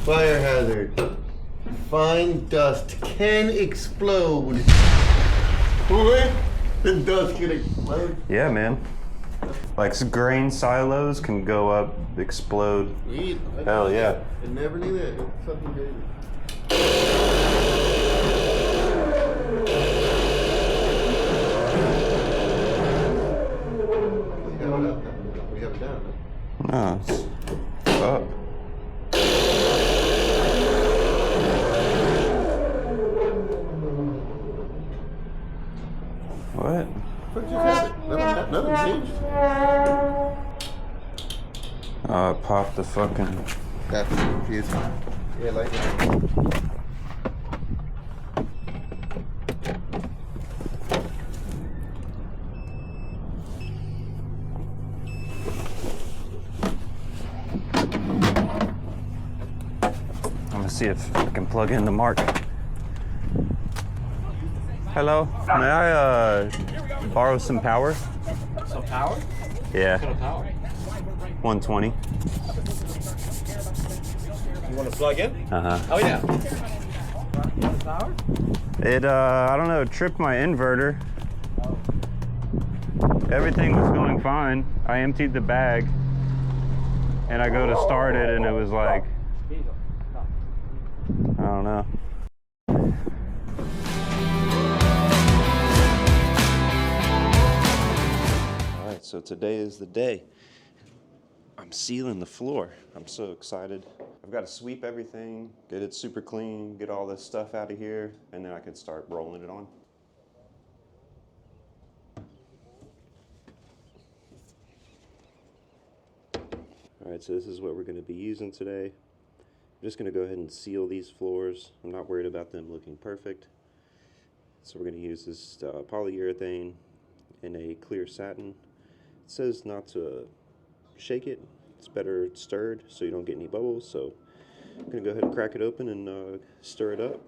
Fire hazard. Fine dust can explode. What? The dust can explode? Yeah, man. Like grain silos can go up, explode. Sweet. Hell yeah. I never knew that. It's fucking crazy. We have it down. No, it's up. What? What just happened? Nothing changed. Oh, it popped the fucking... That's confusing. Yeah, like that. I'm gonna see if I can plug in the Mark. Hello, may I borrow some power? Some power? Yeah. What kind of power? 120. You want to plug in? Uh-huh. Oh yeah. Power? It, I don't know, it tripped my inverter. Everything was going fine. I emptied the bag and I go to start it and it was like, I don't know. All right, so today is the day. I'm sealing the floor. I'm so excited. I've got to sweep everything, get it super clean, get all this stuff out of here, and then I can start rolling it on. All right, so this is what we're going to be using today. I'm just going to go ahead and seal these floors. I'm not worried about them looking perfect. So we're going to use this polyurethane in a clear satin. It says not to shake it. It's better stirred so you don't get any bubbles. So I'm going to go ahead and crack it open and stir it up.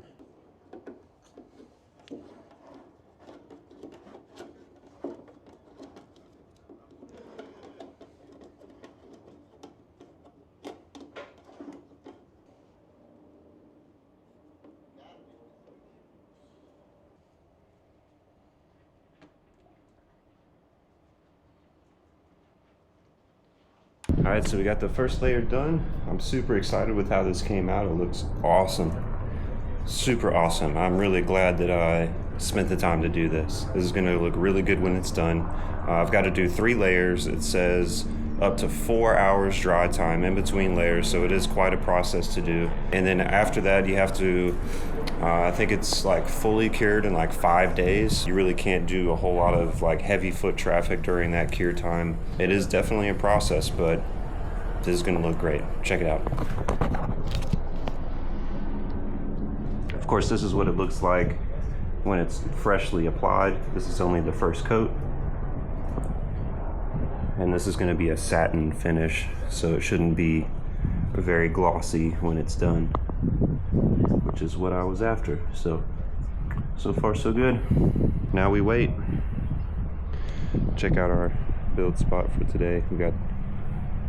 All right, so we got the first layer done. I'm super excited with how this came out. It looks awesome, super awesome. I'm really glad that I spent the time to do this. This is gonna look really good when it's done. I've got to do 3 layers. It says up to 4 hours dry time in between layers, so it is quite a process to do. And then after that, you have to, I think it's like fully cured in like 5 days. You really can't do a whole lot of like heavy foot traffic during that cure time. It is definitely a process, but this is gonna look great. Check it out. Of course, this is what it looks like when it's freshly applied. This is only the first coat. And this is gonna be a satin finish, so it shouldn't be very glossy when it's done, which is what I was after. So far so good. Now we wait. Check out our build spot for today. We got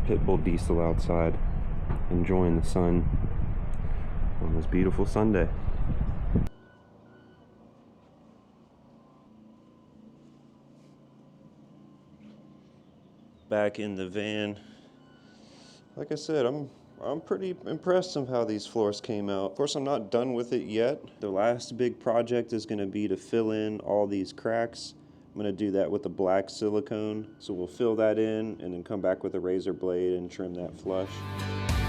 Pitbull Diesel outside enjoying the sun on this beautiful Sunday. Back in the van. Like I said, I'm pretty impressed with how these floors came out. Of course, I'm not done with it yet. The last big project is going to be to fill in all these cracks. I'm going to do that with the black silicone. So we'll fill that in and then come back with a razor blade and trim that flush.